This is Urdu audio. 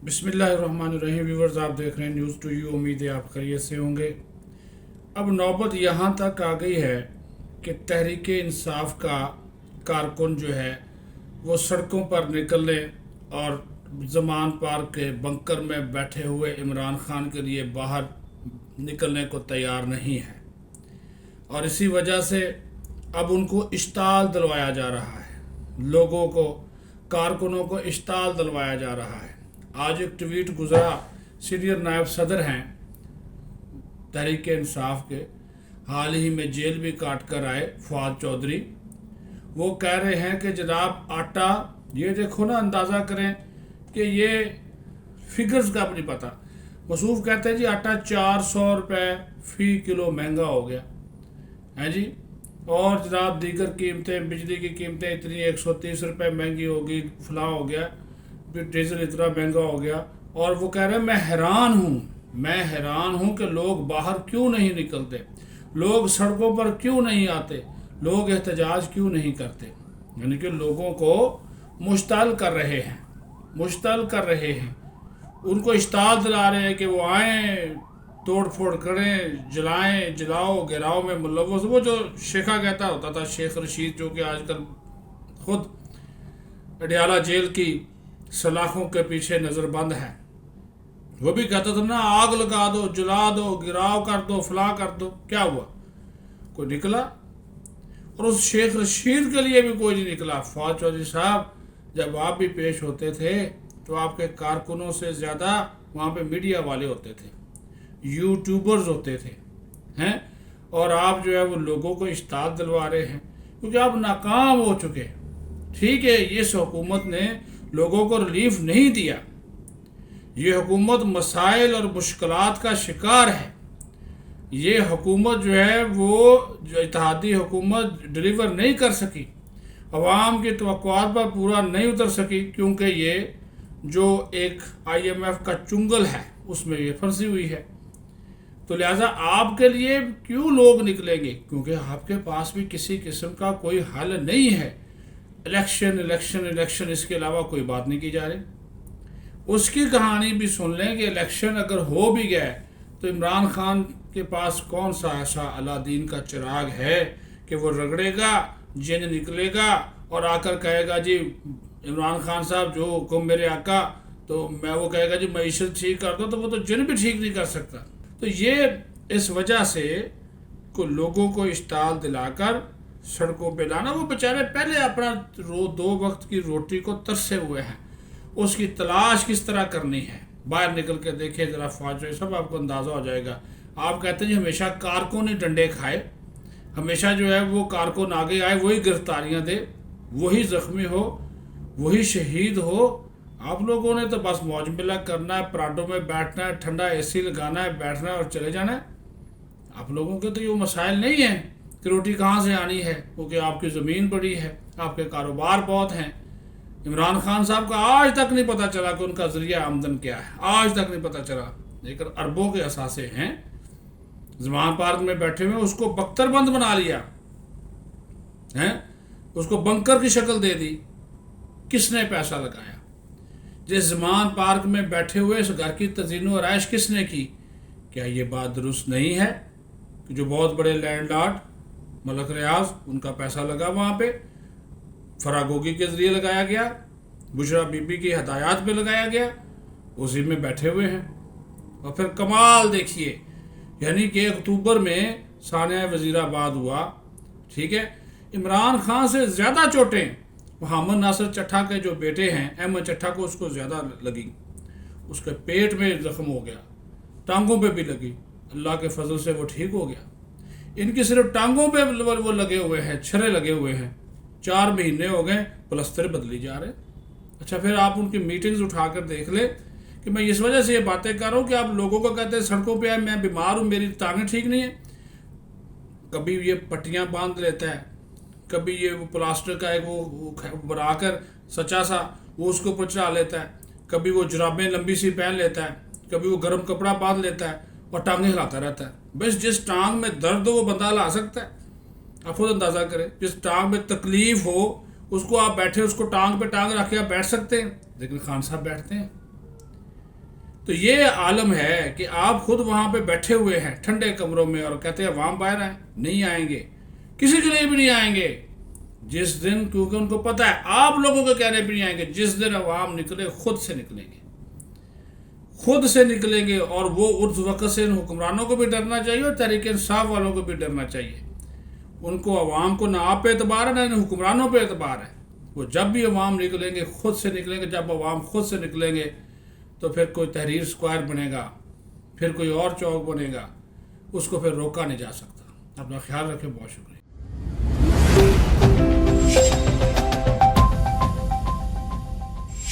بسم اللہ الرحمن الرحیم ویورز، آپ دیکھ رہے ہیں نیوز ٹو یو۔ امید ہے آپ خیریت سے ہوں گے۔ اب نوبت یہاں تک آ گئی ہے کہ تحریک انصاف کا کارکن جو ہے وہ سڑکوں پر نکلنے اور زمان پارک کے بنکر میں بیٹھے ہوئے عمران خان کے لیے باہر نکلنے کو تیار نہیں ہے، اور اسی وجہ سے اب ان کو اشتعال دلوایا جا رہا ہے، لوگوں کو، کارکنوں کو اشتعال دلوایا جا رہا ہے۔ آج ایک ٹویٹ گزرا، سینئر نائب صدر ہیں تحریک انصاف کے، حال ہی میں جیل بھی کاٹ کر آئے، فؤاد چودھری، وہ کہہ رہے ہیں کہ جناب آٹا، یہ دیکھو نا، اندازہ کریں کہ یہ فگرز کا نہیں پتہ۔ مصروف کہتے ہیں جی آٹا 400 روپے فی کلو مہنگا ہو گیا ہے جی، اور جناب دیگر قیمتیں، بجلی کی قیمتیں اتنی 130 روپے مہنگی ہوگی، فلاں ہو گیا، ڈیزل اتنا مہنگا ہو گیا۔ اور وہ کہہ رہے ہیں میں حیران ہوں کہ لوگ باہر کیوں نہیں نکلتے، لوگ سڑکوں پر کیوں نہیں آتے، لوگ احتجاج کیوں نہیں کرتے۔ یعنی کہ لوگوں کو مشتعل کر رہے ہیں، ان کو اشتعال دلا رہے ہیں کہ وہ آئیں، توڑ پھوڑ کریں، جلائیں، جلاؤ گراؤ میں ملوث۔ وہ جو شیخا کہتا ہوتا تھا، شیخ رشید، جو کہ آج کل خود اڈیالہ جیل کی سلاخوں کے پیچھے نظر بند ہے، وہ بھی کہتا تھا نا، آگ لگا دو، جلا دو، گراؤ کر دو، فلاں کر دو۔ کیا ہوا؟ کوئی نکلا؟ اور اس شیخ رشید کے لیے بھی کوئی نہیں نکلا۔ فؤاد چودھری صاحب، جب آپ بھی پیش ہوتے تھے تو آپ کے کارکنوں سے زیادہ وہاں پہ میڈیا والے ہوتے تھے، یوٹیوبرز ہوتے تھے ہیں، اور آپ جو ہے وہ لوگوں کو اشتعال دلوا رہے ہیں کیونکہ آپ ناکام ہو چکے۔ ٹھیک ہے، اس حکومت نے لوگوں کو ریلیف نہیں دیا، یہ حکومت مسائل اور مشکلات کا شکار ہے، یہ حکومت جو ہے وہ جو اتحادی حکومت ڈیلیور نہیں کر سکی، عوام کی توقعات پر پورا نہیں اتر سکی، کیونکہ یہ جو ایک آئی ایم ایف کا چنگل ہے اس میں یہ پھنسی ہوئی ہے۔ تو لہٰذا آپ کے لیے کیوں لوگ نکلیں گے؟ کیونکہ آپ کے پاس بھی کسی قسم کا کوئی حل نہیں ہے۔ الیکشن، اس کے علاوہ کوئی بات نہیں کی جا رہی۔ اس کی کہانی بھی سن لیں کہ الیکشن اگر ہو بھی گئے تو عمران خان کے پاس کون سا ایسا الادین کا چراغ ہے کہ وہ رگڑے گا، جن نکلے گا اور آ کر کہے گا جی عمران خان صاحب جو حکم میرے آقا، تو میں وہ کہے گا جی معیشت ٹھیک کر دو، تو وہ تو جن بھی ٹھیک نہیں کر سکتا۔ تو یہ اس وجہ سے لوگوں کو اشتعال دلا کر سڑکوں پہ لانا، وہ بیچارے پہلے اپنا 2 وقت کی روٹی کو ترسے ہوئے ہیں، اس کی تلاش کس طرح کرنی ہے۔ باہر نکل کے دیکھیں ذرا فوج، سب آپ کو اندازہ ہو جائے گا۔ آپ کہتے ہیں جی ہمیشہ کارکن ہی ڈنڈے کھائے، ہمیشہ جو ہے وہ کارکن آگے آئے، وہی گرفتاریاں دے، وہی زخمی ہو، وہی شہید ہو۔ آپ لوگوں نے تو بس موج ملا کرنا ہے، پراڈو میں بیٹھنا ہے، ٹھنڈا اے سی لگانا ہے، بیٹھنا ہے اور چلے جانا ہے۔ آپ لوگوں کے تو یہ مسائل نہیں ہیں کہ روٹی کہاں سے آنی ہے، کیونکہ آپ کی زمین بڑی ہے، آپ کے کاروبار بہت ہیں۔ عمران خان صاحب کا آج تک نہیں پتہ چلا کہ ان کا ذریعہ آمدن کیا ہے، آج تک نہیں پتہ چلا، لیکن اربوں کے اثاثے ہیں۔ زمان پارک میں بیٹھے ہوئے اس کو بختر بند بنا لیا ہیں، اس کو بنکر کی شکل دے دی۔ کس نے پیسہ لگایا؟ جس زمان پارک میں بیٹھے ہوئے اس گھر کی تزئین و آرائش کس نے کی؟ کیا یہ بات درست نہیں ہے کہ جو بہت بڑے لینڈ لارڈ ملک ریاض، ان کا پیسہ لگا وہاں پہ، فراگوگی کے ذریعے لگایا گیا، بشرا بی بی کی ہدایات پہ لگایا گیا، اسی میں بیٹھے ہوئے ہیں۔ اور پھر کمال دیکھیے، یعنی کہ اکتوبر میں سانحہ وزیر آباد ہوا، ٹھیک ہے، عمران خان سے زیادہ چوٹیں محمد ناصر چٹھا کے جو بیٹے ہیں، احمد چٹھا کو، اس کو زیادہ لگی، اس کے پیٹ میں زخم ہو گیا، ٹانگوں پہ بھی لگی، اللہ کے فضل سے وہ ٹھیک ہو گیا۔ ان کی صرف ٹانگوں پہ وہ لگے ہوئے ہیں، چھرے لگے ہوئے ہیں، 4 مہینے ہو گئے، پلستر بدلی جا رہے۔ اچھا، پھر آپ ان کی میٹنگز اٹھا کر دیکھ لیں کہ میں اس وجہ سے یہ باتیں کر رہا ہوں کہ آپ لوگوں کو کہتے ہیں سڑکوں پہ آئے، میں بیمار ہوں، میری ٹانگیں ٹھیک نہیں ہیں، کبھی یہ پٹیاں باندھ لیتا ہے، کبھی یہ وہ پلاسٹر کا ایک وہ بنا کر سچا سا وہ اس کے اوپر چڑھا لیتا ہے، کبھی وہ جرابیں لمبی سی پہن لیتا ہے، کبھی وہ گرم کپڑا باندھ لیتا ہے اور ٹانگیں ہلاتا رہتا ہے۔ بس جس ٹانگ میں درد ہو وہ بندہ ہلا سکتا ہے، آپ خود اندازہ کریں، جس ٹانگ میں تکلیف ہو اس کو آپ بیٹھے، اس کو ٹانگ پہ ٹانگ رکھ کے آپ بیٹھ سکتے ہیں، لیکن خان صاحب بیٹھتے ہیں۔ تو یہ عالم ہے کہ آپ خود وہاں پہ بیٹھے ہوئے ہیں ٹھنڈے کمروں میں اور کہتے ہیں عوام باہر آئیں، نہیں آئیں گے، کسی کے لیے بھی نہیں آئیں گے جس دن، کیونکہ ان کو پتہ ہے آپ لوگوں کے کہنے بھی نہیں آئیں گے، جس دن عوام نکلے خود سے نکلیں گے، خود سے نکلیں گے، اور وہ اس وقت سے ان حکمرانوں کو بھی ڈرنا چاہیے اور تحریک انصاف والوں کو بھی ڈرنا چاہیے۔ ان کو عوام کو نہ آپ پہ اعتبار ہے نہ ان حکمرانوں پہ اعتبار ہے۔ وہ جب بھی عوام نکلیں گے خود سے نکلیں گے، جب عوام خود سے نکلیں گے تو پھر کوئی تحریر اسکوائر بنے گا، پھر کوئی اور چوک بنے گا، اس کو پھر روکا نہیں جا سکتا۔ اپنا خیال رکھیں، بہت شکریہ۔